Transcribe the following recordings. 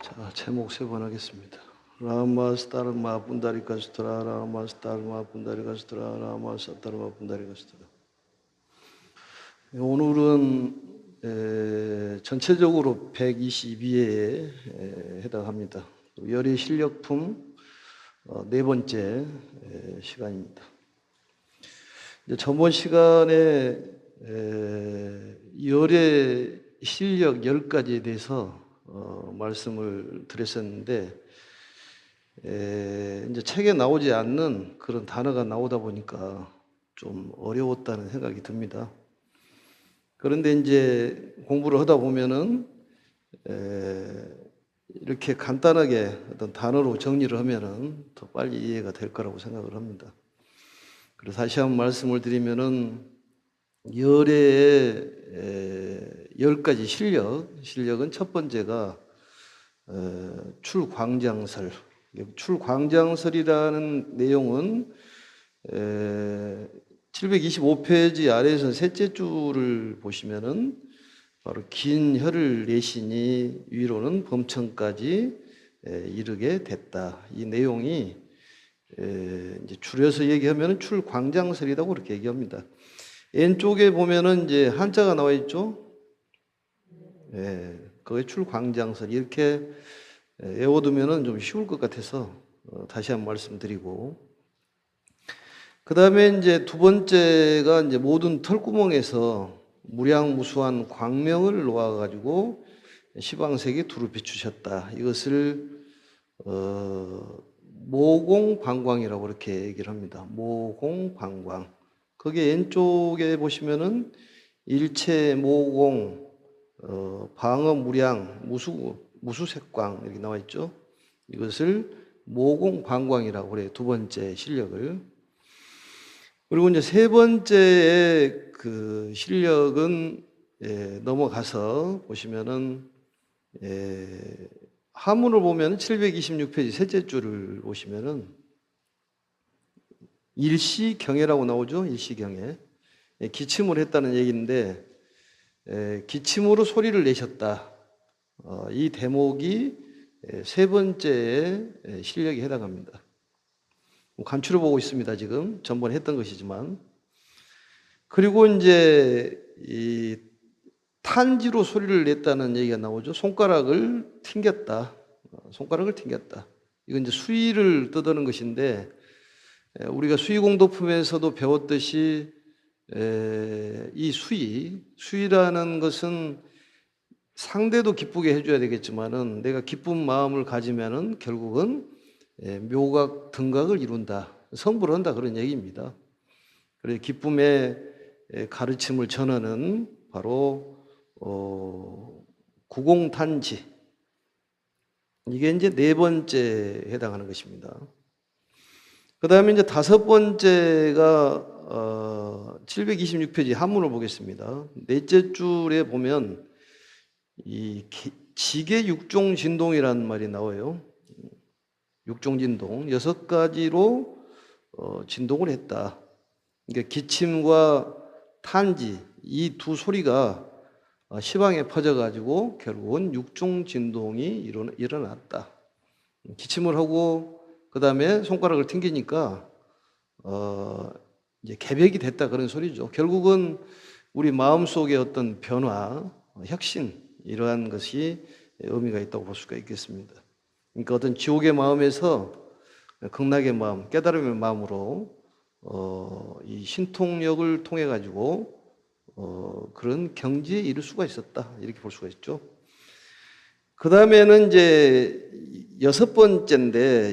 자, 제목 세 번 하겠습니다. 라마스타르마 분다리 가스트라 라마스타르마 분다리 가스트라 라마스타르마 분다리 가스트라. 오늘은 전체적으로 122회에 해당합니다. 열의 실력품 네 번째 시간입니다. 이제 저번 시간에 열의 실력 10가지에 대해서 말씀을 드렸었는데, 이제 책에 나오지 않는 그런 단어가 나오다 보니까 좀 어려웠다는 생각이 듭니다. 그런데 이제 공부를 하다 보면은 이렇게 간단하게 어떤 단어로 정리를 하면은 더 빨리 이해가 될 거라고 생각을 합니다. 그래서 다시 한번 말씀을 드리면은 열의 10가지 실력은 첫 번째가 출광장설. 출광장설이라는 내용은 725페이지 아래에서 셋째 줄을 보시면은 바로 긴 혀를 내시니 위로는 범천까지 이르게 됐다. 이 내용이 이제 줄여서 얘기하면은 출광장설이라고 그렇게 얘기합니다. 왼쪽에 보면은 이제 한자가 나와 있죠. 그게 출광장설. 이렇게 외워두면은 좀 쉬울 것 같아서 다시 한번 말씀드리고, 그 다음에 이제 두 번째가 이제 모든 털구멍에서 무량무수한 광명을 놓아가지고 시방색에 두루 비추셨다. 이것을 모공방광이라고 그렇게 얘기를 합니다. 모공방광. 거기에 왼쪽에 보시면은 일체 모공, 방어 무량, 무수색광 이렇게 나와 있죠. 이것을 모공방광이라고 그래요. 두 번째 실력을. 그리고 이제 세 번째의 그 실력은 넘어가서 보시면은 하문을 보면 726페이지 셋째 줄을 보시면은 일시경애라고 나오죠. 일시경애. 기침을 했다는 얘기인데 기침으로 소리를 내셨다. 이 대목이 세 번째의 실력에 해당합니다. 감추려 보고 있습니다. 지금 전번에 했던 것이지만. 그리고 이제 이 탄지로 소리를 냈다는 얘기가 나오죠. 손가락을 튕겼다. 손가락을 튕겼다. 이건 이제 수위를 떠드는 것인데, 우리가 수위공도품에서도 배웠듯이 이 수위라는 것은 상대도 기쁘게 해줘야 되겠지만은 내가 기쁜 마음을 가지면은 결국은 묘각 등각을 이룬다, 성불을 한다, 그런 얘기입니다. 그래서 기쁨의 가르침을 전하는 바로 구공탄지, 이게 이제 네 번째에 해당하는 것입니다. 그 다음에 이제 다섯 번째가 726페이지 한문을 보겠습니다. 넷째 줄에 보면 이 지계 육종 진동이라는 말이 나와요. 육종 진동 6가지로 진동을 했다. 그러니까 기침과 탄지 이 두 소리가 시방에 퍼져가지고 결국은 육종 진동이 일어났다. 기침을 하고 그 다음에 손가락을 튕기니까 이제 개벽이 됐다, 그런 소리죠. 결국은 우리 마음속에 어떤 변화, 혁신, 이러한 것이 의미가 있다고 볼 수가 있겠습니다. 그러니까 어떤 지옥의 마음에서 극락의 마음, 깨달음의 마음으로 이 신통력을 통해 가지고 그런 경지에 이를 수가 있었다, 이렇게 볼 수가 있죠. 그 다음에는 이제 여섯 번째는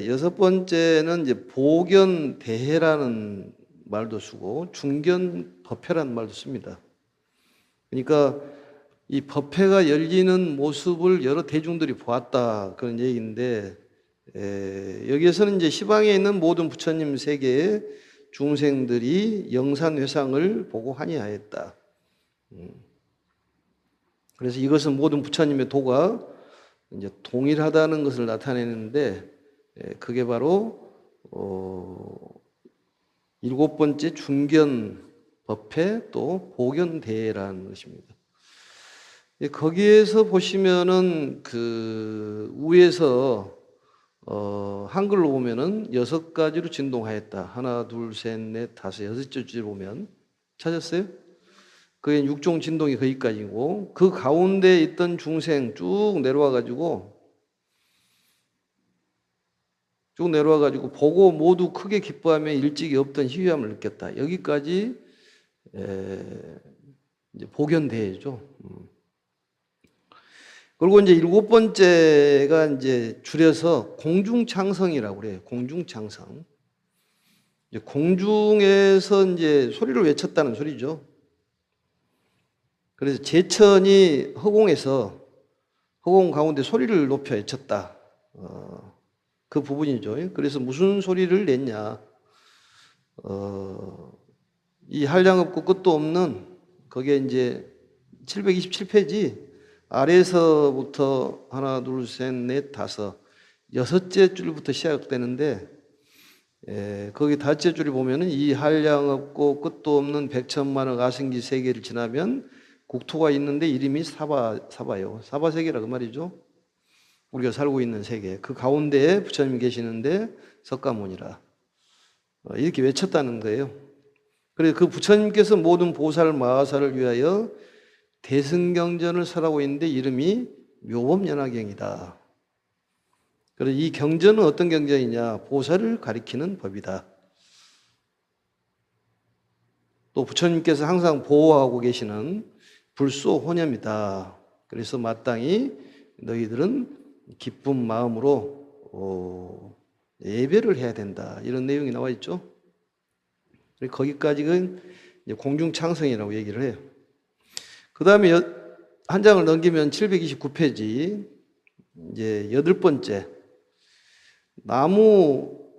이제 보견대해라는 말도 쓰고 중견법회라는 말도 씁니다. 그러니까 이 법회가 열리는 모습을 여러 대중들이 보았다, 그런 얘기인데, 여기에서는 이제 시방에 있는 모든 부처님 세계의 중생들이 영산회상을 보고 환희하였다. 그래서 이것은 모든 부처님의 도가 이제 동일하다는 것을 나타내는데, 그게 바로 일곱 번째 중견 법회 또 보견대회라는 것입니다. 거기에서 보시면은 그 위에서 한글로 보면은 6가지로 진동하였다. 하나, 둘, 셋, 넷, 다섯, 6째 줄 보면 찾았어요? 그게 육종 진동이 거기까지고 그 가운데 있던 중생 쭉 내려와 가지고 보고 모두 크게 기뻐하며 일찍이 없던 희귀함을 느꼈다. 여기까지 이제 복연대회죠. 그리고 이제 7번째가 이제 줄여서 공중창성이라고 그래요. 공중창성. 공중에서 이제 소리를 외쳤다는 소리죠. 그래서 제천이 허공 가운데 소리를 높여 외쳤다. 그 부분이죠. 그래서 무슨 소리를 냈냐. 이 한량 없고 끝도 없는 거기에 이제 727페이지 아래에서부터 하나, 둘, 셋, 넷, 다섯, 6째 줄부터 시작되는데 거기 5째 줄이 보면은 이 한량 없고 끝도 없는 백천만억 아승기 세계를 지나면 국토가 있는데 이름이 사바요. 사바 세계라 그 말이죠. 우리가 살고 있는 세계. 그 가운데에 부처님 계시는데 석가모니라. 이렇게 외쳤다는 거예요. 그래서 그 부처님께서 모든 보살 마하사를 위하여 대승경전을 설하고 있는데 이름이 묘법연화경이다. 그래서 이 경전은 어떤 경전이냐? 보살을 가리키는 법이다. 또 부처님께서 항상 보호하고 계시는 불소혼염이다. 그래서 마땅히 너희들은 기쁜 마음으로 예배를 해야 된다. 이런 내용이 나와 있죠. 거기까지는 공중창성이라고 얘기를 해요. 그 다음에 한 장을 넘기면 729페이지 이제 8번째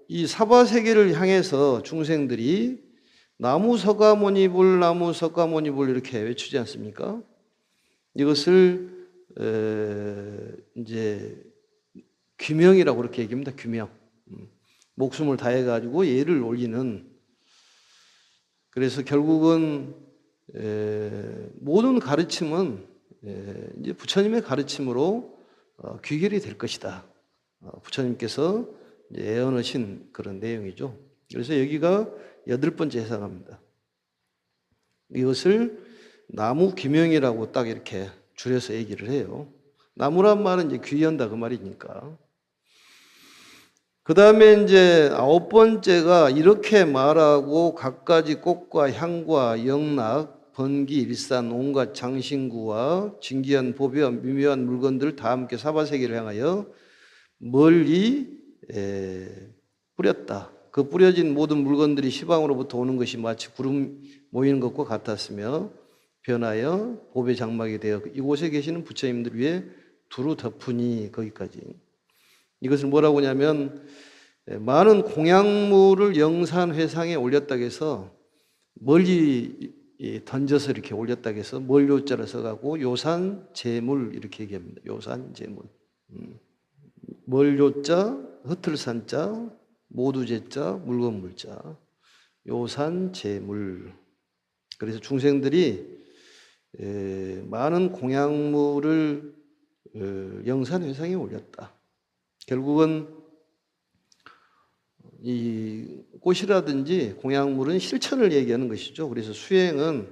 이 사바세계를 향해서 중생들이 나무 석가모니불 이렇게 외치지 않습니까? 이것을 이제 규명이라고 그렇게 얘기합니다. 규명. 목숨을 다해 가지고 예를 올리는. 그래서 결국은 모든 가르침은 이제 부처님의 가르침으로 귀결이 될 것이다. 부처님께서 예언하신 그런 내용이죠. 그래서 여기가 8번째 해석합니다. 이것을 나무 규명이라고 딱 이렇게 줄여서 얘기를 해요. 나무란 말은 이제 귀한다 그 말이니까. 그 다음에 이제 9번째가 이렇게 말하고 갖가지 꽃과 향과 영락, 번기, 일산, 온갖 장신구와 진귀한 보배와 미묘한 물건들을 다 함께 사바세계를 향하여 멀리 뿌렸다. 그 뿌려진 모든 물건들이 시방으로부터 오는 것이 마치 구름 모이는 것과 같았으며 변하여 보배 장막이 되어 이곳에 계시는 부처님들 위에 두루 덮으니 거기까지. 이것을 뭐라고 하냐면 많은 공양물을 영산회상에 올렸다고 해서 멀리 던져서 이렇게 올렸다고 해서 멀요자를 써가고 요산재물 이렇게 얘기합니다. 요산재물. 멀요자, 흩틀산자, 모두제자, 물건물자, 요산재물. 그래서 중생들이 많은 공양물을 영산회상에 올렸다. 결국은 이 꽃이라든지 공양물은 실천을 얘기하는 것이죠. 그래서 수행은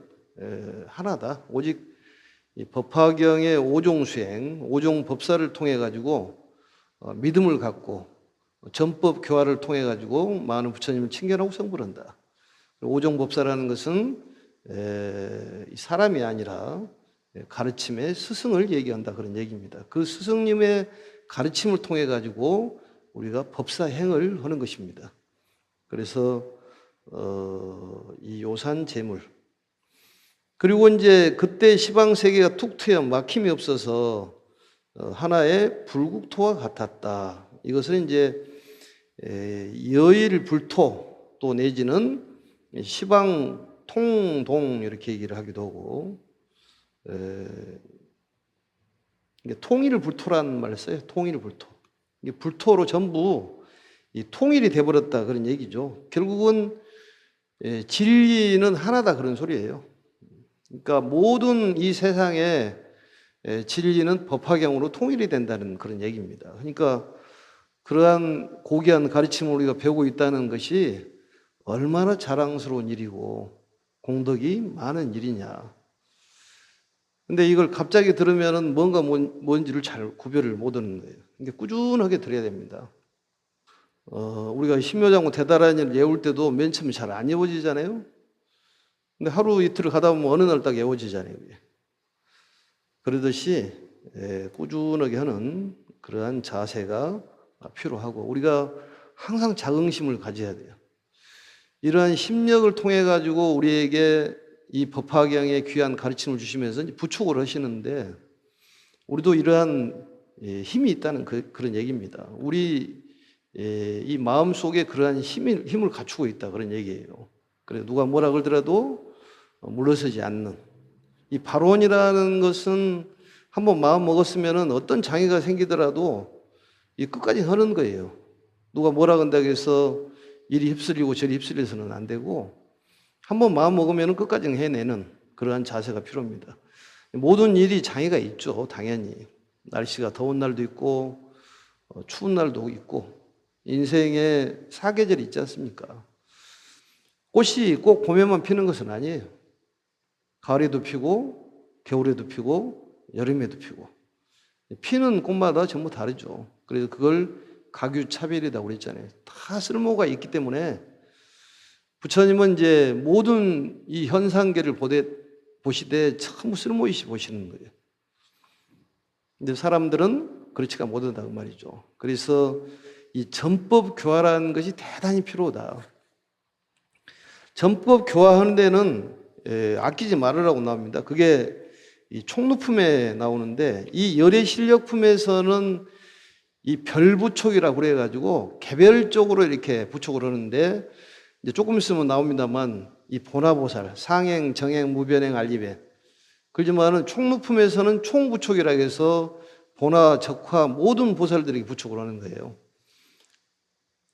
하나다. 오직 법화경의 오종수행, 오종법사를 통해 가지고 믿음을 갖고 전법 교화를 통해 가지고 많은 부처님을 칭견하고 성불한다. 오종법사라는 것은 사람이 아니라 가르침의 스승을 얘기한다 그런 얘기입니다. 그 스승님의 가르침을 통해 가지고 우리가 법사행을 하는 것입니다. 그래서 이 요산재물 그리고 이제 그때 시방세계가 툭 트여 막힘이 없어서 하나의 불국토와 같았다. 이것은 이제 여일 불토 또 내지는 시방 통동 이렇게 얘기를 하기도 하고 통일 불토라는 말을 써요. 통일 불토. 이게 불토로 전부 이 통일이 돼버렸다 그런 얘기죠. 결국은 진리는 하나다 그런 소리예요. 그러니까 모든 이 세상에 진리는 법화경으로 통일이 된다는 그런 얘기입니다. 그러니까 그러한 고귀한 가르침을 우리가 배우고 있다는 것이 얼마나 자랑스러운 일이고 공덕이 많은 일이냐. 근데 이걸 갑자기 들으면은 뭔가 뭔지를 잘 구별을 못 하는 거예요. 그러니까 꾸준하게 들어야 됩니다. 우리가 신묘장구 대다란이를 외울 때도 맨 처음에 잘 안 외워지잖아요. 근데 하루 이틀을 가다 보면 어느 날 딱 외워지잖아요. 그러듯이 꾸준하게 하는 그러한 자세가 필요하고 우리가 항상 자긍심을 가져야 돼요. 이러한 힘력을 통해 가지고 우리에게 이 법화경의 귀한 가르침을 주시면서 부축을 하시는데 우리도 이러한 힘이 있다는 그런 얘기입니다. 우리 이 마음 속에 그러한 힘을 갖추고 있다 그런 얘기예요. 그래 누가 뭐라 그러더라도 물러서지 않는 이 발원이라는 것은 한번 마음 먹었으면은 어떤 장애가 생기더라도 이 끝까지 하는 거예요. 누가 뭐라 한다고 해서 이리 휩쓸리고 저리 휩쓸려서는 안 되고 한번 마음 먹으면 끝까지 해내는 그러한 자세가 필요합니다. 모든 일이 장애가 있죠. 당연히. 날씨가 더운 날도 있고 추운 날도 있고 인생에 사계절이 있지 않습니까? 꽃이 꼭 봄에만 피는 것은 아니에요. 가을에도 피고 겨울에도 피고 여름에도 피고 피는 꽃마다 전부 다르죠. 그래서 그걸 가규차별이라고 그랬잖아요. 다 쓸모가 있기 때문에 부처님은 이제 모든 이 현상계를 보시되 전부 쓸모있이 보시는 거예요. 근데 사람들은 그렇지가 못하다고 말이죠. 그래서 이 전법 교화라는 것이 대단히 필요하다. 전법 교화하는 데는 아끼지 말으라고 나옵니다. 그게 이 총루품에 나오는데 이 열애실력품에서는 이 별부촉이라고 그래가지고 개별적으로 이렇게 부촉을 하는데 이제 조금 있으면 나옵니다만 이 보나보살, 상행, 정행, 무변행, 알리배 그렇지만은 총루품에서는 총부촉이라고 해서 보나, 적화 모든 보살들에게 부촉을 하는 거예요.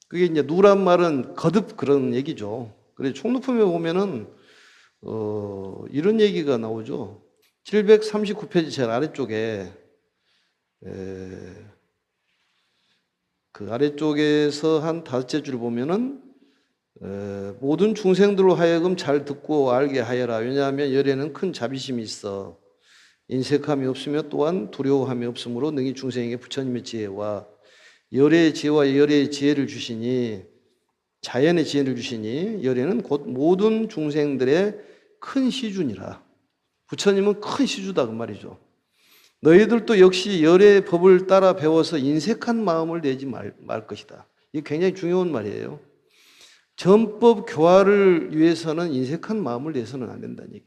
그게 이제 누란 말은 거듭 그런 얘기죠. 그래서 총루품에 보면은 이런 얘기가 나오죠. 739페이지 제일 아래쪽에 그 아래쪽에서 한 다섯째 줄 보면은 모든 중생들로 하여금 잘 듣고 알게 하여라. 왜냐하면 열에는 큰 자비심이 있어. 인색함이 없으며 또한 두려워함이 없으므로 능히 중생에게 부처님의 지혜와 열의 지혜와 열의 지혜를 주시니 자연의 지혜를 주시니 열에는 곧 모든 중생들의 큰 시주니라. 부처님은 큰 시주다 그 말이죠. 너희들도 역시 열의 법을 따라 배워서 인색한 마음을 내지 말 것이다. 이게 굉장히 중요한 말이에요. 전법 교화를 위해서는 인색한 마음을 내서는 안 된다는 얘기.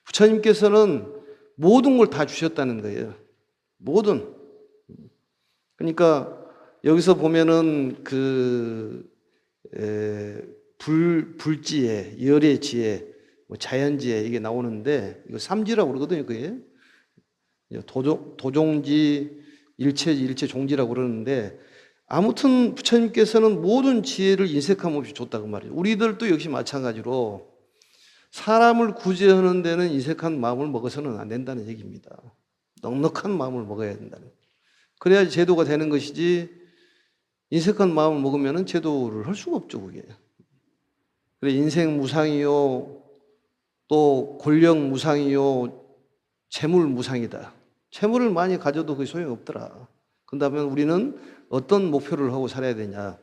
부처님께서는 모든 걸 다 주셨다는 거예요. 모든. 그러니까 여기서 보면은 불지혜, 열의 지혜, 자연지혜 이게 나오는데 이거 삼지라고 그러거든요. 그게 도종지, 일체지, 일체종지라고 그러는데 아무튼 부처님께서는 모든 지혜를 인색함 없이 줬다고 말이에요. 우리들도 역시 마찬가지로 사람을 구제하는 데는 인색한 마음을 먹어서는 안 된다는 얘기입니다. 넉넉한 마음을 먹어야 된다는. 그래야 제도가 되는 것이지 인색한 마음을 먹으면 제도를 할 수가 없죠. 그게. 그래 인생 무상이요 또 권력 무상이요 재물 무상이다. 재물을 많이 가져도 그게 소용이 없더라. 그렇다면 우리는 어떤 목표를 하고 살아야 되냐.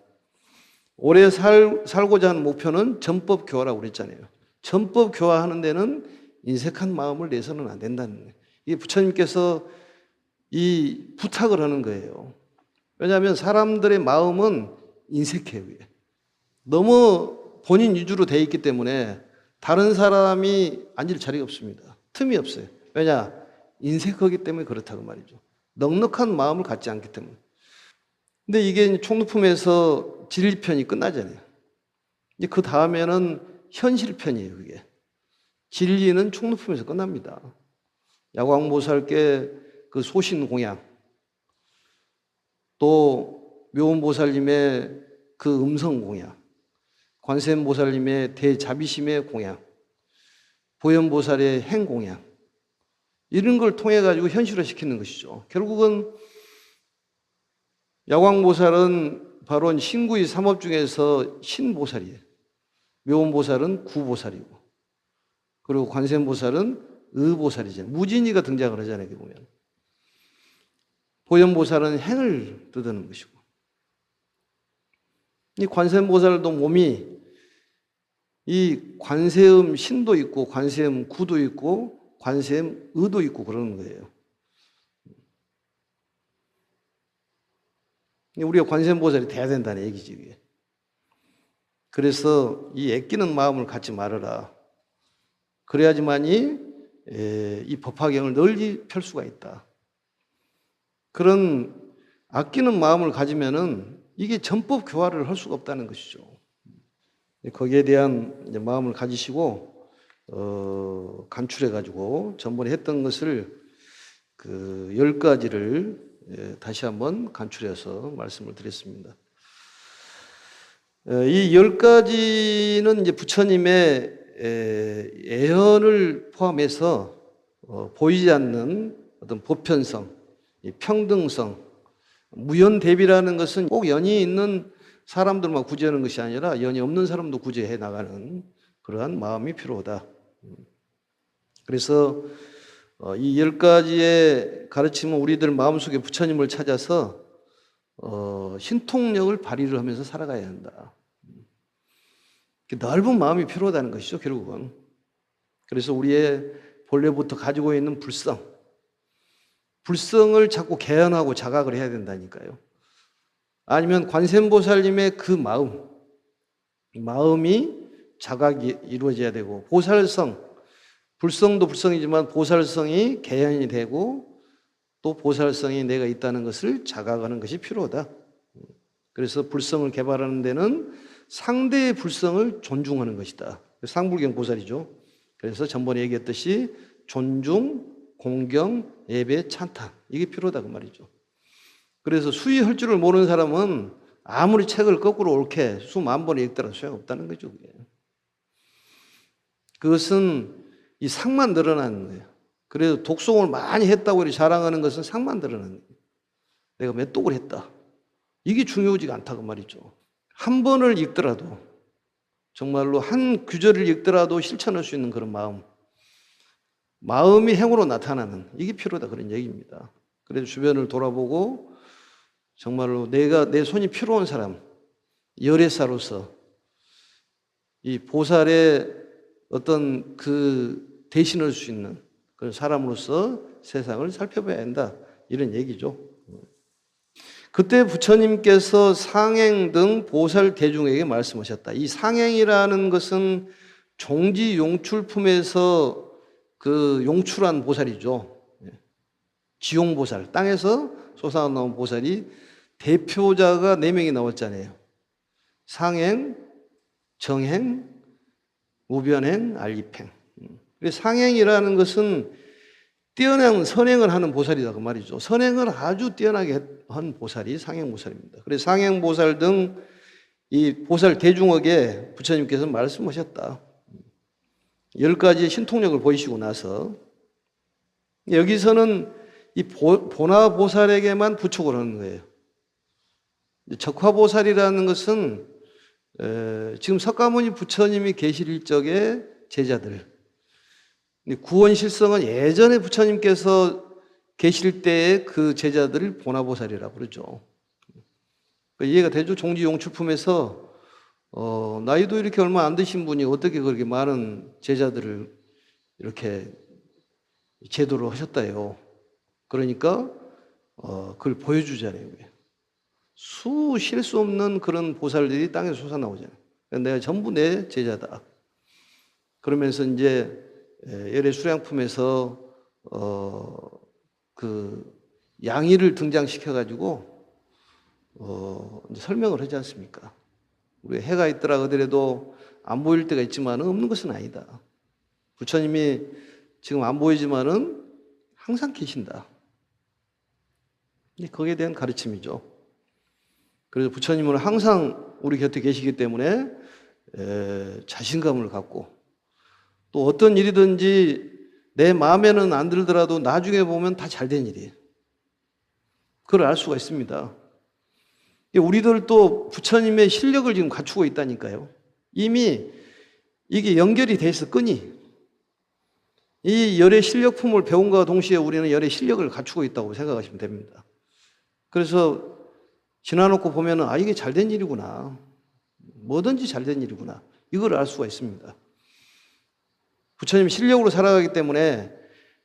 오래 살고자 하는 목표는 전법 교화라고 그랬잖아요. 전법 교화하는 데는 인색한 마음을 내서는 안 된다는 거예요. 이게 부처님께서 이 부탁을 하는 거예요. 왜냐하면 사람들의 마음은 인색해요. 너무 본인 위주로 돼 있기 때문에 다른 사람이 앉을 자리가 없습니다. 틈이 없어요. 왜냐? 인색하기 때문에 그렇다고 말이죠. 넉넉한 마음을 갖지 않기 때문에. 근데 이게 총루품에서 진리편이 끝나잖아요. 이제 그 다음에는 현실편이에요, 그게. 진리는 총루품에서 끝납니다. 야광보살께 그 소신공양, 또 묘원보살님의 그 음성공양, 관세음보살님의 대자비심의 공양, 보현보살의 행공양, 이런 걸 통해 가지고 현실화시키는 것이죠. 결국은 야광보살은 바로 신구의 삼업 중에서 신보살이에요. 묘원보살은 구보살이고, 그리고 관세음보살은 의보살이잖아요. 무진이가 등장을 하잖아요. 여기 보면 보현보살은 행을 뜻하는 것이고, 이 관세음보살도 몸이 이 관세음 신도 있고 관세음 구도 있고 관세음 의도 있고 그러는 거예요. 우리가 관세음보살이 돼야 된다는 얘기지 이게. 그래서 이 애끼는 마음을 갖지 말아라. 그래야지만이 이 법화경을 널리 펼 수가 있다. 그런 아끼는 마음을 가지면은 이게 전법 교화를 할 수가 없다는 것이죠. 거기에 대한 이제 마음을 가지시고 간추려 가지고 전번에 했던 것을 그 10가지를 다시 한번 간추려서 말씀을 드렸습니다. 이 10가지는 이제 부처님의 애언을 포함해서 보이지 않는 어떤 보편성, 평등성, 무연대비라는 것은 꼭 연이 있는 사람들만 구제하는 것이 아니라 연이 없는 사람도 구제해 나가는 그러한 마음이 필요하다. 그래서 이 10가지의 가르침은 우리들 마음속에 부처님을 찾아서 신통력을 발휘를 하면서 살아가야 한다. 넓은 마음이 필요하다는 것이죠, 결국은. 그래서 우리의 본래부터 가지고 있는 불성을 자꾸 개헌하고 자각을 해야 된다니까요. 아니면 관세음보살님의 그 마음이 자각이 이루어져야 되고, 보살성, 불성도 불성이지만 보살성이 개헌이 되고 또 보살성이 내가 있다는 것을 자각하는 것이 필요하다. 그래서 불성을 개발하는 데는 상대의 불성을 존중하는 것이다. 상불경 보살이죠. 그래서 전번에 얘기했듯이 존중, 공경, 예배, 찬탄, 이게 필요하다 그 말이죠. 그래서 수의할 줄을 모르는 사람은 아무리 책을 거꾸로 옳게 수만 번에 읽더라도 소용없다는 거죠. 그것은 이 상만 늘어나는 거예요. 그래서 독송을 많이 했다고 이렇게 자랑하는 것은 상만 늘어나는 거예요. 내가 몇 독을 했다. 이게 중요하지가 않다고 말이죠. 한 번을 읽더라도, 정말로 한 구절을 읽더라도 실천할 수 있는 그런 마음이 행으로 나타나는, 이게 필요하다 그런 얘기입니다. 그래서 주변을 돌아보고 정말로 내 손이 필요한 사람, 열애사로서 이 보살의 어떤 그 대신할 수 있는 그런 사람으로서 세상을 살펴봐야 한다, 이런 얘기죠. 그때 부처님께서 상행 등 보살 대중에게 말씀하셨다. 이 상행이라는 것은 종지 용출품에서 그 용출한 보살이죠. 지용보살, 땅에서 솟아나온 보살이 대표자가 4명이 나왔잖아요. 상행, 정행, 무변행, 알립행. 그래서 상행이라는 것은 뛰어난 선행을 하는 보살이다 그 말이죠. 선행을 아주 뛰어나게 한 보살이 상행보살입니다. 그래서 상행보살 등 이 보살 대중에게 부처님께서 말씀하셨다. 10가지의 신통력을 보이시고 나서 여기서는 이 보나보살에게만 부축을 하는 거예요. 적화보살이라는 것은 지금 석가모니 부처님이 계실 적의 제자들, 구원실성은 예전에 부처님께서 계실 때의 그 제자들을 보나보살이라고 그러죠. 이해가 되죠? 종지용출품에서 나이도 이렇게 얼마 안 드신 분이 어떻게 그렇게 많은 제자들을 이렇게 제도를 하셨다요. 그러니까 그걸 보여주잖아요. 쉴 수 없는 그런 보살들이 땅에서 솟아나오잖아요. 내가 전부 내 제자다. 그러면서 이제 열애 수량품에서 그 양의를 등장시켜 가지고 이제 설명을 하지 않습니까? 우리 해가 있더라 하더라도 안 보일 때가 있지만 없는 것은 아니다. 부처님이 지금 안 보이지만은 항상 계신다. 거기에 대한 가르침이죠. 그래서 부처님은 항상 우리 곁에 계시기 때문에 자신감을 갖고 또 어떤 일이든지 내 마음에는 안 들더라도 나중에 보면 다 잘된 일이에요. 그걸 알 수가 있습니다. 우리들도 부처님의 실력을 지금 갖추고 있다니까요. 이미 이게 연결이 돼 있어, 끈이. 이 열의 실력품을 배움과 동시에 우리는 열의 실력을 갖추고 있다고 생각하시면 됩니다. 그래서 지나놓고 보면은 이게 잘된 일이구나. 뭐든지 잘된 일이구나. 이걸 알 수가 있습니다. 부처님 실력으로 살아가기 때문에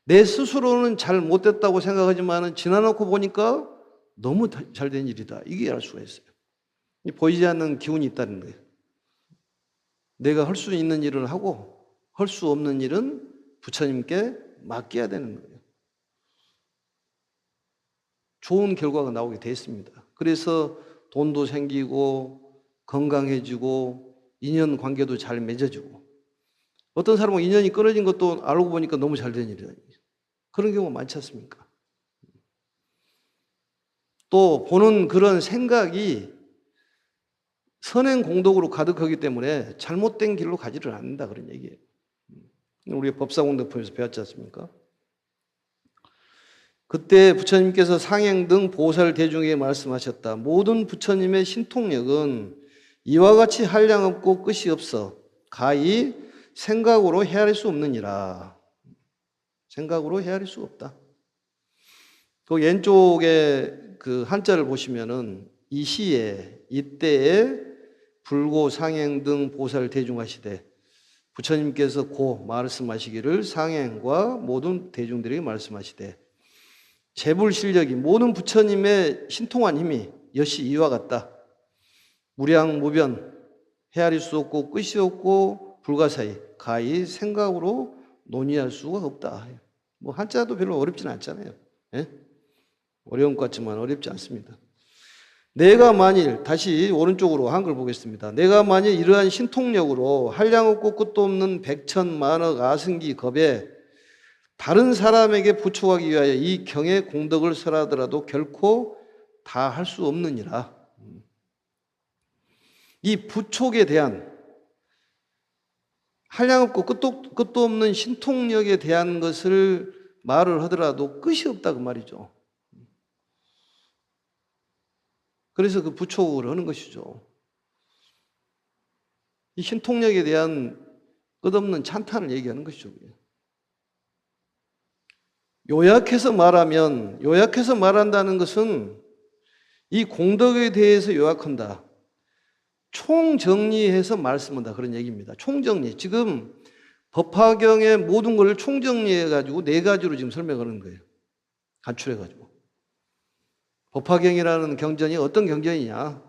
내 스스로는 잘 못됐다고 생각하지만 지나놓고 보니까 너무 잘된 일이다. 이게 알 수가 있어요. 보이지 않는 기운이 있다는 거예요. 내가 할 수 있는 일을 하고 할 수 없는 일은 부처님께 맡겨야 되는 거예요. 좋은 결과가 나오게 돼 있습니다. 그래서 돈도 생기고 건강해지고 인연 관계도 잘 맺어지고 어떤 사람은 인연이 끊어진 것도 알고 보니까 너무 잘된 일이다. 그런 경우가 많지 않습니까? 또 보는 그런 생각이 선행 공덕으로 가득하기 때문에 잘못된 길로 가지를 않는다 그런 얘기예요. 우리가 법사공덕품에서 배웠지 않습니까? 그때 부처님께서 상행 등 보살 대중에게 말씀하셨다. 모든 부처님의 신통력은 이와 같이 한량없고 끝이 없어 가히 생각으로 헤아릴 수 없느니라. 생각으로 헤아릴 수 없다. 그 왼쪽에 그 한자를 보시면은 이 시에 이때에 불고 상행 등 보살 대중하시되 부처님께서 고 말씀하시기를 상행과 모든 대중들에게 말씀하시되 재불실력이 모든 부처님의 신통한 힘이 여시 이와 같다. 무량무변 헤아릴 수 없고 끝이 없고 불가사의 가히 생각으로 논의할 수가 없다. 뭐 한자도 별로 어렵지는 않잖아요. 예? 어려운 것 같지만 어렵지 않습니다. 내가 만일 다시 오른쪽으로 한글 보겠습니다. 내가 만일 이러한 신통력으로 한량없고 끝도 없는 백천만억 아승기 겁에 다른 사람에게 부촉하기 위하여 이 경의 공덕을 설하더라도 결코 다 할 수 없느니라. 이 부촉에 대한 한량없고 끝도 없는 신통력에 대한 것을 말을 하더라도 끝이 없다 그 말이죠. 그래서 그 부촉을 하는 것이죠. 이 신통력에 대한 끝없는 찬탄을 얘기하는 것이죠. 요약해서 말한다는 것은 이 공덕에 대해서 요약한다. 총정리해서 말씀한다. 그런 얘기입니다. 총정리. 지금 법화경의 모든 걸 총정리해가지고 네 가지로 지금 설명하는 거예요. 간추려가지고. 법화경이라는 경전이 어떤 경전이냐?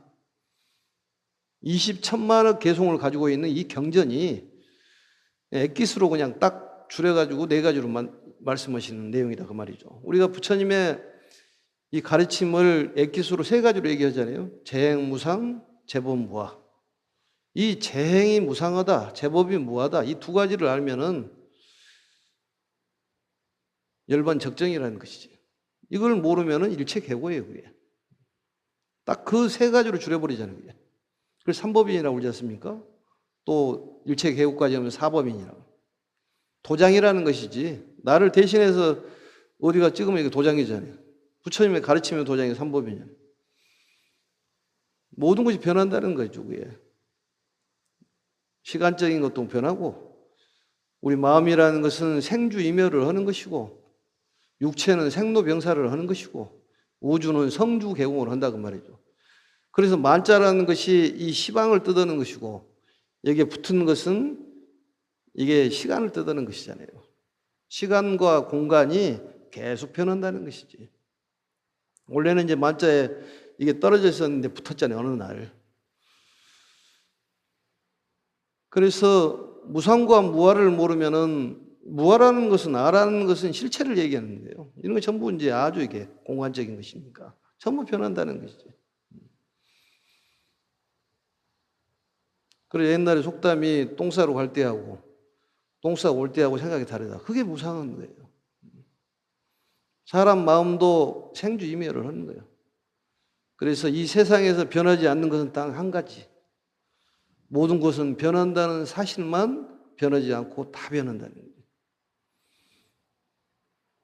20천만억 개송을 가지고 있는 이 경전이 엑기스로 그냥 딱 줄여가지고 네 가지로 말씀하시는 내용이다 그 말이죠. 우리가 부처님의 이 가르침을 엑기스로 세 가지로 얘기하잖아요. 재행, 무상, 제법, 무아. 이 재행이 무상하다, 제법이 무아다 이 두 가지를 알면은 열반적정이라는 것이지. 이걸 모르면은 일체계고예요, 그게. 딱 그 세 가지로 줄여버리잖아요, 그게. 그래서 삼법인이라고 그러지 않습니까? 또 일체계고까지 하면 사법인이라고. 도장이라는 것이지. 나를 대신해서 어디가 찍으면 이게 도장이잖아요. 부처님의 가르치면 도장이 삼법인이잖아요. 모든 것이 변한다는 거죠, 그게. 시간적인 것도 변하고, 우리 마음이라는 것은 생주이멸을 하는 것이고, 육체는 생로병사를 하는 것이고, 우주는 성주개공을 한다고 말이죠. 그래서 만자라는 것이 이 시방을 뜻하는 것이고, 여기에 붙은 것은 이게 시간을 뜻하는 것이잖아요. 시간과 공간이 계속 변한다는 것이지. 원래는 이제 만자에 이게 떨어져 있었는데 붙었잖아요, 어느 날. 그래서 무상과 무아를 모르면은 무아라는 것은 아라는 것은 실체를 얘기하는 거예요. 이런 거 전부 이제 아주 이게 공간적인 것이니까 전부 변한다는 것이죠. 그래서 옛날에 속담이 똥 싸러 갈 때하고 똥 싸고 올 때하고 생각이 다르다. 그게 무상한 거예요. 사람 마음도 생주이멸을 하는 거예요. 그래서 이 세상에서 변하지 않는 것은 딱 한 가지. 모든 것은 변한다는 사실만 변하지 않고 다 변한다는 거예요.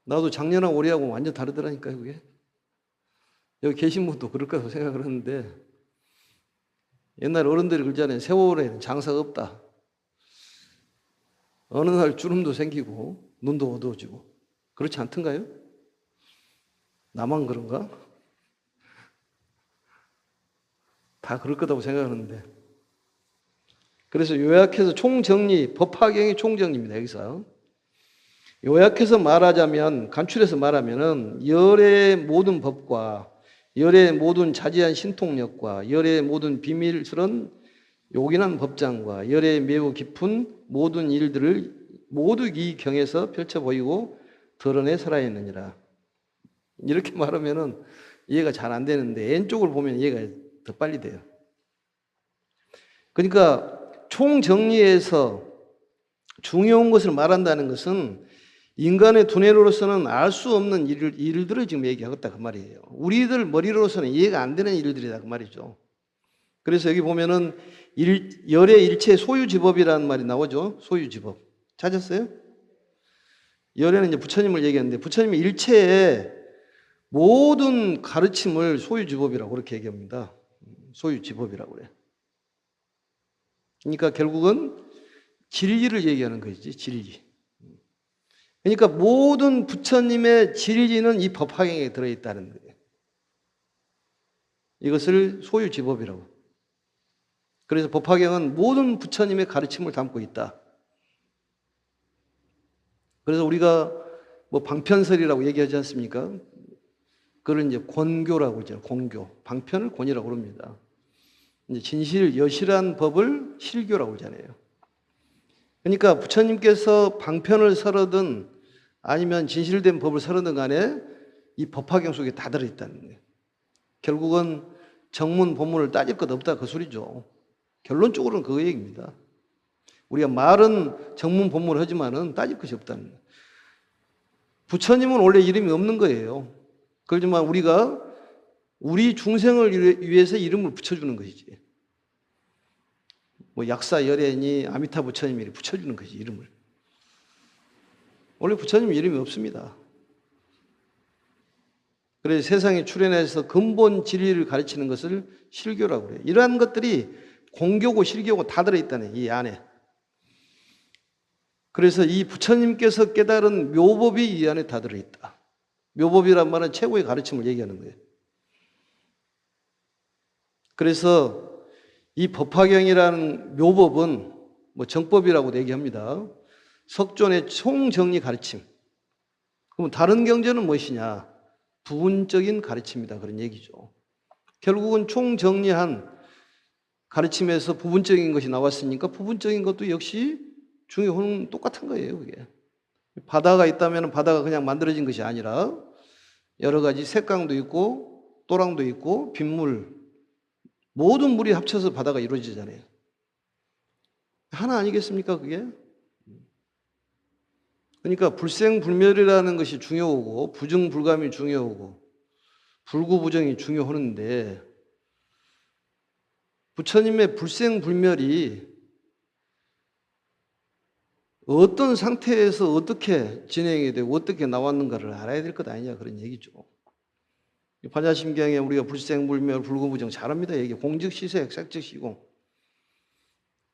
나도 작년하고 올해하고 완전 다르더라니까요, 그게. 여기 계신 분도 그럴 거라고 생각을 하는데, 옛날 어른들이 그러잖아요. 세월에는 장사가 없다. 어느 날 주름도 생기고 눈도 어두워지고. 그렇지 않던가요? 나만 그런가? 다 그럴 거라고 생각하는데. 그래서 요약해서 총정리, 법화경의 총정리입니다, 여기서. 요약해서 말하자면, 간추려서 말하면은, 열의 모든 법과 열의 모든 자세한 신통력과 열의 모든 비밀스런 요긴한 법장과 열의 매우 깊은 모든 일들을 모두 이 경에서 펼쳐 보이고 드러내 살아있느니라. 이렇게 말하면은 이해가 잘 안 되는데, 왼쪽을 보면 이해가 더 빨리 돼요. 그러니까 총정리해서 중요한 것을 말한다는 것은 인간의 두뇌로서는 알 수 없는 일들을 지금 얘기하겠다 그 말이에요. 우리들 머리로서는 이해가 안 되는 일들이다 그 말이죠. 그래서 여기 보면은 열의 일체 소유지법이라는 말이 나오죠. 소유지법. 찾았어요? 열에는 이제 부처님을 얘기하는데, 부처님이 일체의 모든 가르침을 소유지법이라고 그렇게 얘기합니다. 소유지법이라고 그래. 그러니까 결국은 진리를 얘기하는 것이지, 진리. 그러니까 모든 부처님의 진리는 이 법화경에 들어있다는 거예요. 이것을 소유지법이라고. 그래서 법화경은 모든 부처님의 가르침을 담고 있다. 그래서 우리가 뭐 방편설이라고 얘기하지 않습니까? 그걸 이제 권교라고 하죠. 권교. 방편을 권이라고 그럽니다. 이제 진실, 여실한 법을 실교라고 하잖아요. 그러니까 부처님께서 방편을 설하든 아니면 진실된 법을 설하든 간에 이 법화경 속에 다 들어있다는 거예요. 결국은 정문, 본문을 따질 것 없다 그 소리죠. 결론적으로는 그 얘기입니다. 우리가 말은 정문, 본문을 하지만은 따질 것이 없다는 거예요. 부처님은 원래 이름이 없는 거예요. 그렇지만 우리가 우리 중생을 위해서 이름을 붙여주는 것이지. 뭐 약사 열애니 아미타 부처님이 붙여주는 것이 이름을. 원래 부처님 이름이 없습니다. 그래서 세상에 출현해서 근본 진리를 가르치는 것을 실교라고 그래요. 이러한 것들이 공교고 실교고 다 들어있다네, 이 안에. 그래서 이 부처님께서 깨달은 묘법이 이 안에 다 들어있다. 묘법이란 말은 최고의 가르침을 얘기하는 거예요. 그래서 이 법화경이라는 묘법은 뭐 정법이라고도 얘기합니다. 석존의 총정리 가르침. 그럼 다른 경전은 무엇이냐? 부분적인 가르침이다. 그런 얘기죠. 결국은 총정리한 가르침에서 부분적인 것이 나왔으니까 부분적인 것도 역시 중요한 똑같은 거예요. 그게. 바다가 있다면 바다가 그냥 만들어진 것이 아니라 여러 가지 색강도 있고 또랑도 있고 빗물, 모든 물이 합쳐서 바다가 이루어지잖아요. 하나 아니겠습니까, 그게? 그러니까 불생불멸이라는 것이 중요하고 부증불감이 중요하고 불구부정이 중요하는데, 부처님의 불생불멸이 어떤 상태에서 어떻게 진행이 되고 어떻게 나왔는가를 알아야 될 것 아니냐 그런 얘기죠. 반야심경에 우리가 불생불멸 불구부정 잘합니다. 얘기 공즉시색 색즉시공.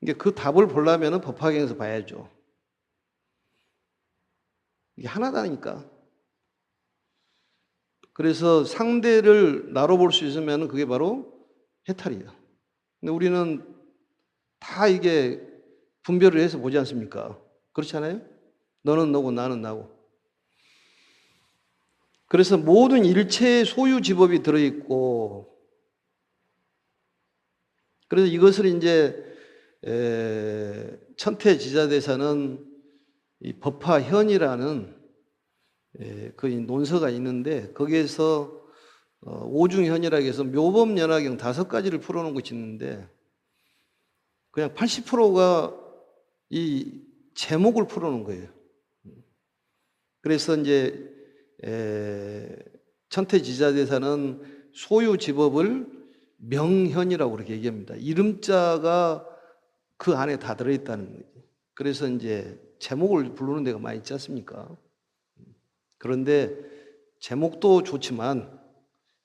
이게 그 답을 보려면 법화경에서 봐야죠. 이게 하나다니까. 그래서 상대를 나로 볼 수 있으면 그게 바로 해탈이에요. 근데 우리는 다 이게 분별을 해서 보지 않습니까? 그렇지 않아요? 너는 너고 나는 나고. 그래서 모든 일체의 소유지법이 들어있고, 그래서 이것을 이제 천태지자대사는 이 법화현이라는 그 논서가 있는데, 거기에서 오중현이라고 해서 묘법연화경 5가지를 풀어놓은 것이 있는데, 그냥 80%가 이 제목을 풀어놓은 거예요. 그래서 이제 천태지자대사는 소유지법을 명현이라고 그렇게 얘기합니다. 이름자가 그 안에 다 들어있다는 거죠. 그래서 이제 제목을 부르는 데가 많이 있지 않습니까? 그런데 제목도 좋지만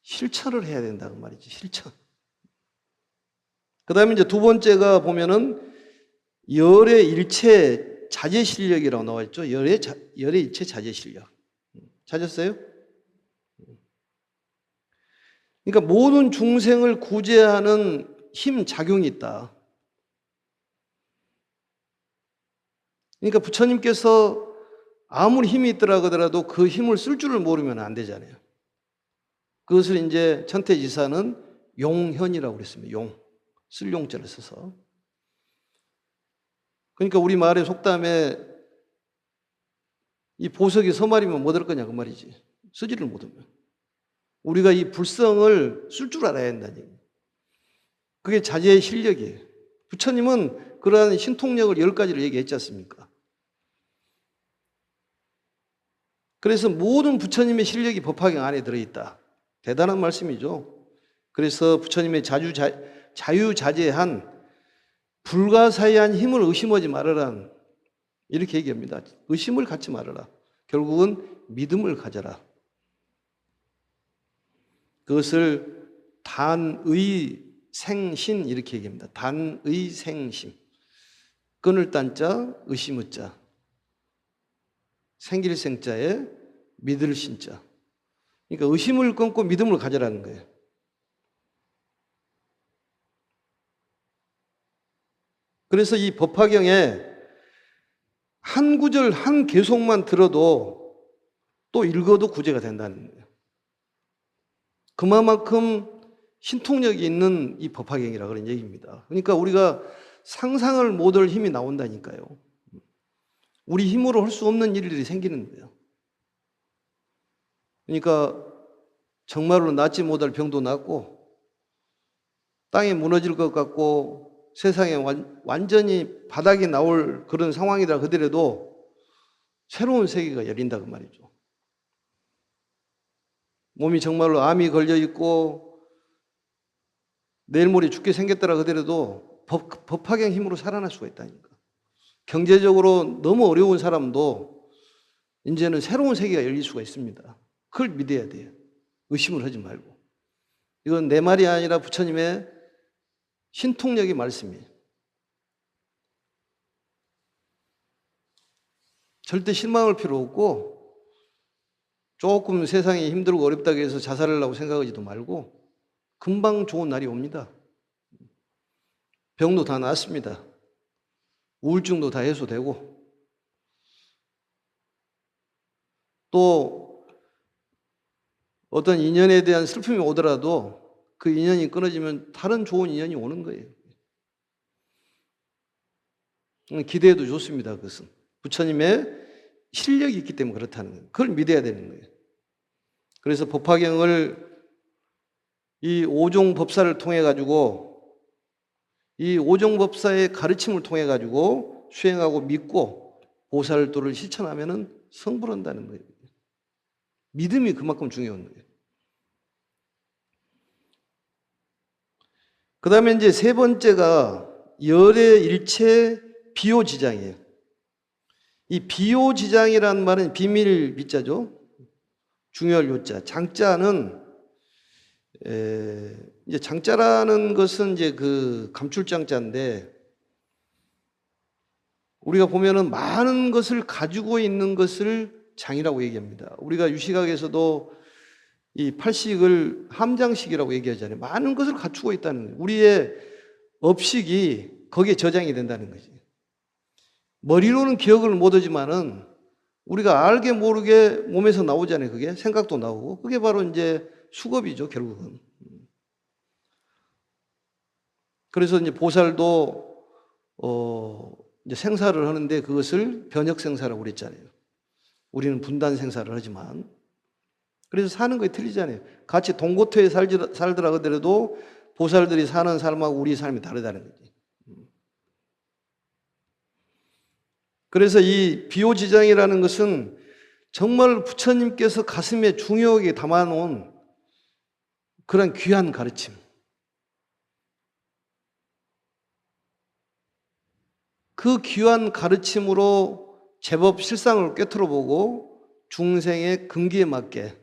실천을 해야 된다는 말이지, 실천. 그 다음에 이제 두 번째가 보면은 열의 일체 자제 실력이라고 나와 있죠. 열의 일체 자제 실력. 찾았어요? 그러니까 모든 중생을 구제하는 힘, 작용이 있다. 그러니까 부처님께서 아무리 힘이 있더라 하더라도 그 힘을 쓸 줄을 모르면 안 되잖아요. 그것을 이제 천태지사는 용현이라고 그랬습니다. 용. 쓸 용자를 써서. 그러니까 우리 말의 속담에 이 보석이 서말이면 뭐 될 거냐 그 말이지. 쓰지를 못하면. 우리가 이 불성을 쓸 줄 알아야 한다는 얘기예요. 그게 자제의 실력이에요. 부처님은 그러한 신통력을 10가지를 얘기했지 않습니까? 그래서 모든 부처님의 실력이 법화경 안에 들어있다. 대단한 말씀이죠. 그래서 부처님의 자유자재한 불가사의한 힘을 의심하지 말아라. 이렇게 얘기합니다. 의심을 갖지 말아라. 결국은 믿음을 가져라. 그것을 단의생신 이렇게 얘기합니다. 단의생심. 끊을 딴자, 의심의 자. 생길 생자에 믿을 신자. 그러니까 의심을 끊고 믿음을 가져라는 거예요. 그래서 이 법화경에 한 구절, 한 개송만 들어도 또 읽어도 구제가 된다는 거예요. 그만큼 신통력이 있는 이 법화경이라 그런 얘기입니다. 그러니까 우리가 상상을 못할 힘이 나온다니까요. 우리 힘으로 할 수 없는 일들이 생기는 거예요. 그러니까 정말로 낫지 못할 병도 낫고 땅에 무너질 것 같고 세상에 완전히 바닥이 나올 그런 상황이다 그더라도 새로운 세계가 열린다 그 말이죠. 몸이 정말로 암이 걸려 있고 내일 모레 죽게 생겼더라 그더라도 법화경 힘으로 살아날 수가 있다니까. 경제적으로 너무 어려운 사람도 이제는 새로운 세계가 열릴 수가 있습니다. 그걸 믿어야 돼요. 의심을 하지 말고. 이건 내 말이 아니라 부처님의 신통력의 말씀이에요. 절대 실망할 필요 없고 조금 세상이 힘들고 어렵다고 해서 자살을 하려고 생각하지도 말고 금방 좋은 날이 옵니다. 병도 다 낫습니다. 우울증도 다 해소되고 또 어떤 인연에 대한 슬픔이 오더라도 그 인연이 끊어지면 다른 좋은 인연이 오는 거예요. 기대해도 좋습니다. 그것은 부처님의 실력이 있기 때문에 그렇다는 거예요. 그걸 믿어야 되는 거예요. 그래서 법화경을 이 오종법사를 통해 가지고 이 오종법사의 가르침을 통해 가지고 수행하고 믿고 보살도를 실천하면은 성불한다는 거예요. 믿음이 그만큼 중요한 거예요. 그 다음에 이제 세 번째가 열의 일체 비효지장이에요. 이 비효지장이라는 말은 비밀 비자죠. 중요할 요자. 장자는 이제 장자라는 것은 이제 그 감출장자인데 우리가 보면은 많은 것을 가지고 있는 것을 장이라고 얘기합니다. 우리가 유시각에서도 이 팔식을 함장식이라고 얘기하잖아요. 많은 것을 갖추고 있다는 거예요. 우리의 업식이 거기에 저장이 된다는 거지. 머리로는 기억을 못하지만은 우리가 알게 모르게 몸에서 나오잖아요. 그게 생각도 나오고 그게 바로 이제 수겁이죠. 결국은. 그래서 이제 보살도 이제 생사를 하는데 그것을 변혁 생사라고 그랬잖아요. 우리는 분단 생사를 하지만 그래서 사는 거에 틀리잖아요. 같이 동고토에 살더라 하더라도 보살들이 사는 삶하고 우리 삶이 다르다는 거지. 그래서 이 비효지장이라는 것은 정말 부처님께서 가슴에 중요하게 담아놓은 그런 귀한 가르침. 그 귀한 가르침으로 제법 실상을 꿰뚫어 보고 중생의 근기에 맞게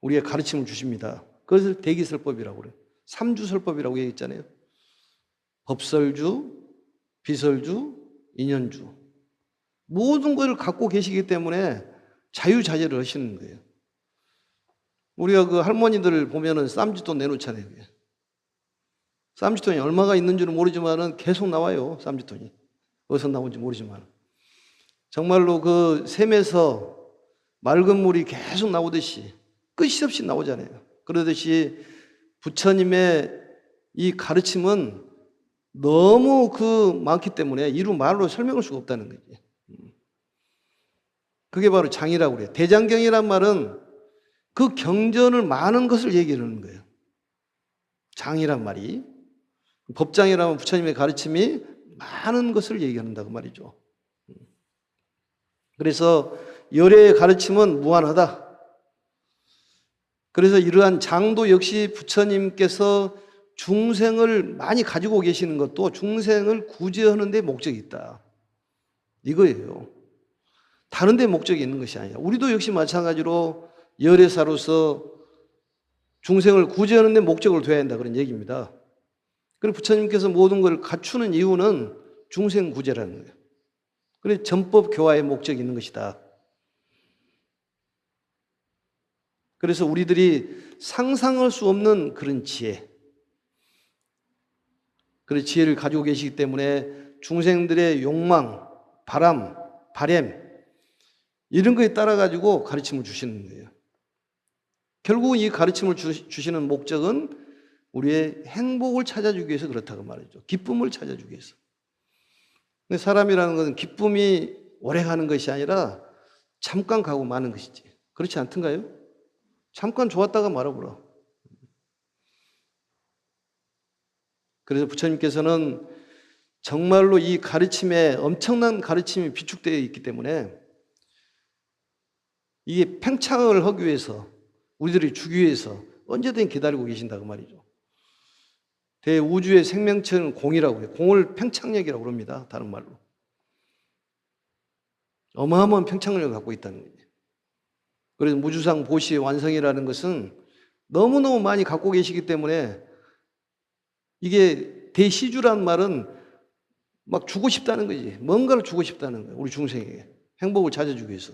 우리의 가르침을 주십니다. 그것을 대기설법이라고 그래요. 삼주설법이라고 얘기했잖아요. 법설주, 비설주, 인연주. 모든 것을 갖고 계시기 때문에 자유자재를 하시는 거예요. 우리가 그 할머니들 보면은 쌈짓돈 내놓잖아요. 쌈짓돈이 얼마가 있는 줄은 모르지만은 계속 나와요. 쌈짓돈이. 어디서 나온지 모르지만. 정말로 그 샘에서 맑은 물이 계속 나오듯이 끝이 없이 나오잖아요. 그러듯이 부처님의 이 가르침은 너무 많기 때문에 이루 말로 설명할 수가 없다는 거지. 그게 바로 장이라고 그래요. 대장경이란 말은 그 경전을 많은 것을 얘기하는 거예요. 장이란 말이. 법장이라면 부처님의 가르침이 많은 것을 얘기한다고 말이죠. 그래서 열애의 가르침은 무한하다. 그래서 이러한 장도 역시 부처님께서 중생을 많이 가지고 계시는 것도 중생을 구제하는 데 목적이 있다. 이거예요. 다른 데 목적이 있는 것이 아니라 우리도 역시 마찬가지로 열애사로서 중생을 구제하는 데 목적을 둬야 한다 그런 얘기입니다. 그리고 부처님께서 모든 걸 갖추는 이유는 중생 구제라는 거예요. 그래서 전법 교화의 목적이 있는 것이다. 그래서 우리들이 상상할 수 없는 그런 지혜, 그런 지혜를 가지고 계시기 때문에 중생들의 욕망, 바람, 바램 이런 거에 따라 가지고 가르침을 주시는 거예요. 결국 이 가르침을 주시는 목적은 우리의 행복을 찾아주기 위해서 그렇다고 말이죠. 기쁨을 찾아주기 위해서. 근데 사람이라는 것은 기쁨이 오래 가는 것이 아니라 잠깐 가고 마는 것이지. 그렇지 않던가요? 잠깐 좋았다가 말아보라. 그래서 부처님께서는 정말로 이 가르침에 엄청난 가르침이 비축되어 있기 때문에 이게 팽창을 하기 위해서 우리들이 주기 위해서 언제든 기다리고 계신다고 말이죠. 대우주의 생명체는 공이라고 해요. 공을 팽창력이라고 합니다. 다른 말로. 어마어마한 팽창력을 갖고 있다는 거예요. 그래서 무주상 보시의 완성이라는 것은 너무너무 많이 갖고 계시기 때문에 이게 대시주란 말은 막 주고 싶다는 거지. 뭔가를 주고 싶다는 거예요. 우리 중생에게. 행복을 찾아주기 위해서.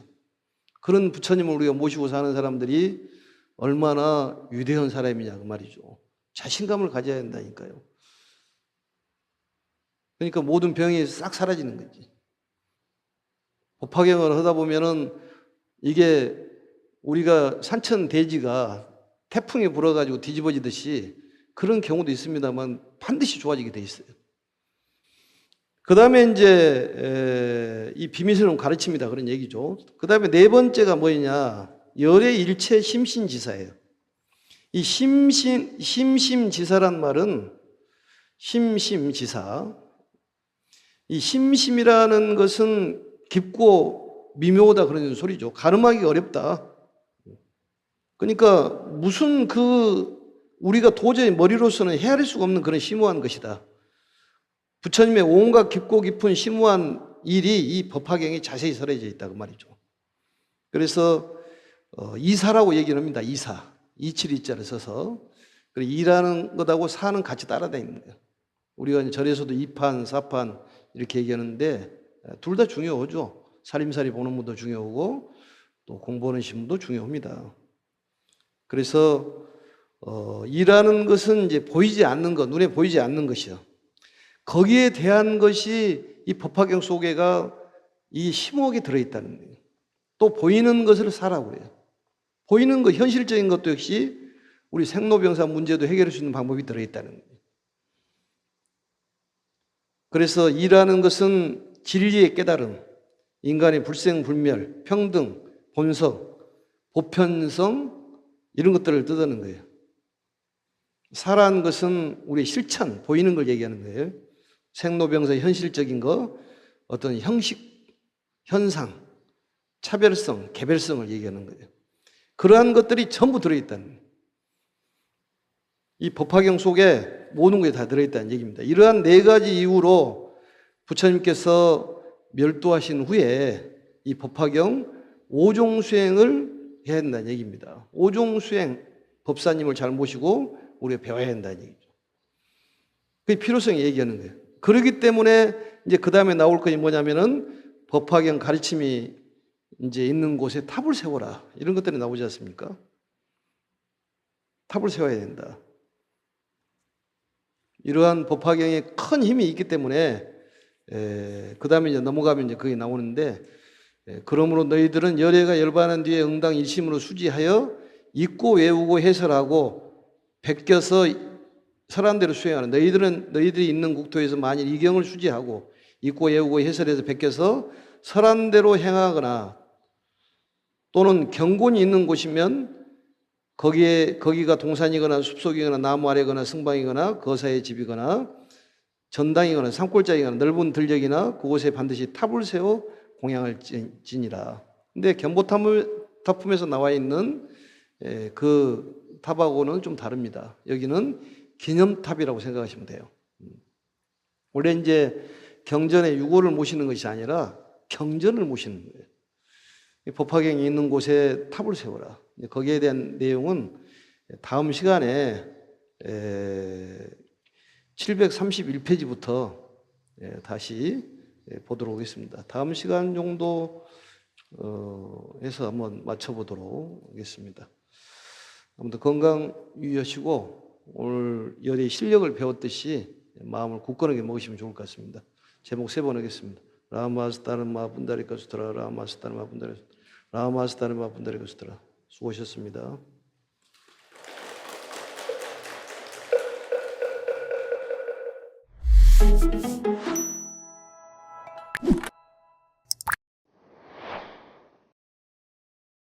그런 부처님을 우리가 모시고 사는 사람들이 얼마나 위대한 사람이냐 그 말이죠. 자신감을 가져야 한다니까요. 그러니까 모든 병이 싹 사라지는 거지. 법화경을 하다 보면은 이게 우리가 산천 대지가 태풍이 불어가지고 뒤집어지듯이 그런 경우도 있습니다만 반드시 좋아지게 돼 있어요. 그 다음에 이제 이 비밀스러운 가르침이다 그런 얘기죠. 그 다음에 네 번째가 뭐냐? 열의 일체 심신지사예요. 이 심심지사란 말은 심심지사. 이 심심이라는 것은 깊고 미묘하다 그런 소리죠. 가늠하기 어렵다. 그러니까 무슨 우리가 도저히 머리로서는 헤아릴 수가 없는 그런 심오한 것이다. 부처님의 온갖 깊고 깊은 심오한 일이 이 법화경에 자세히 설해져 있다고 말이죠. 그래서 이사라고 얘기를 합니다. 이사. 이칠이자를 써서. 이라는 것하고 사는 같이 따라다니는 거예요. 우리가 절에서도 이판, 사판 이렇게 얘기하는데 둘 다 중요하죠. 살림살이 보는 분도 중요하고 또 공부하는 신분도 중요합니다. 그래서 이라는 것은 이제 보이지 않는 것, 눈에 보이지 않는 것이요. 거기에 대한 것이 이 법화경 속에가 이 심오하게 들어있다는 거예요. 또 보이는 것을 사라고 해요. 보이는 것, 현실적인 것도 역시 우리 생로병사 문제도 해결할 수 있는 방법이 들어있다는 거예요. 그래서 이라는 것은 진리의 깨달음, 인간의 불생불멸, 평등, 본성, 보편성 이런 것들을 뜻하는 거예요. 사라는 것은 우리의 실천, 보이는 걸 얘기하는 거예요. 생로병사의 현실적인 거, 어떤 형식, 현상, 차별성, 개별성을 얘기하는 거예요. 그러한 것들이 전부 들어있다는 거예요. 이 법화경 속에 모든 것이 다 들어있다는 얘기입니다. 이러한 네 가지 이유로 부처님께서 멸도하신 후에 이 법화경 오종수행을 해야 된다는 얘기입니다. 오종수행, 법사님을 잘 모시고 우리가 배워야 한다는 얘기죠. 그게 필요성이 얘기하는 거예요. 그렇기 때문에 이제 그 다음에 나올 것이 뭐냐면은 법화경 가르침이 이제 있는 곳에 탑을 세워라. 이런 것들이 나오지 않습니까? 탑을 세워야 된다. 이러한 법화경에 큰 힘이 있기 때문에 그 다음에 이제 넘어가면 이제 그게 나오는데 그러므로 너희들은 열애가 열반한 뒤에 응당 일심으로 수지하여 읽고 외우고 해설하고 베껴서 설한대로 수행하는 너희들이 있는 국토에서 만일 이 경을 수지하고 읽고 외우고 해설해서 베껴서 설한대로 행하거나 또는 경곤이 있는 곳이면 거기가 동산이거나 숲속이거나 나무 아래거나 승방이거나 거사의 집이거나 전당이거나 산골짜기거나 넓은 들녘이나 그곳에 반드시 탑을 세워 공양을 지니라. 근데 견보탑품에서 나와 있는 그 탑하고는 좀 다릅니다. 여기는 기념탑이라고 생각하시면 돼요. 원래 이제 경전에 유고를 모시는 것이 아니라 경전을 모시는 거예요. 법화경이 있는 곳에 탑을 세워라. 거기에 대한 내용은 다음 시간에 731페이지부터 다시 보도록 하겠습니다. 다음 시간 정도 해서 한번 맞춰보도록 하겠습니다. 아무튼 건강 유의하시고 오늘 열의 실력을 배웠듯이 마음을 굳건하게 먹으시면 좋을 것 같습니다. 제목 3번 하겠습니다. 라마스타르마 분다리카 수트라 라마스타르마 분다리카 수트라 라마스타르마 분다리카 수트라. 수고하셨습니다.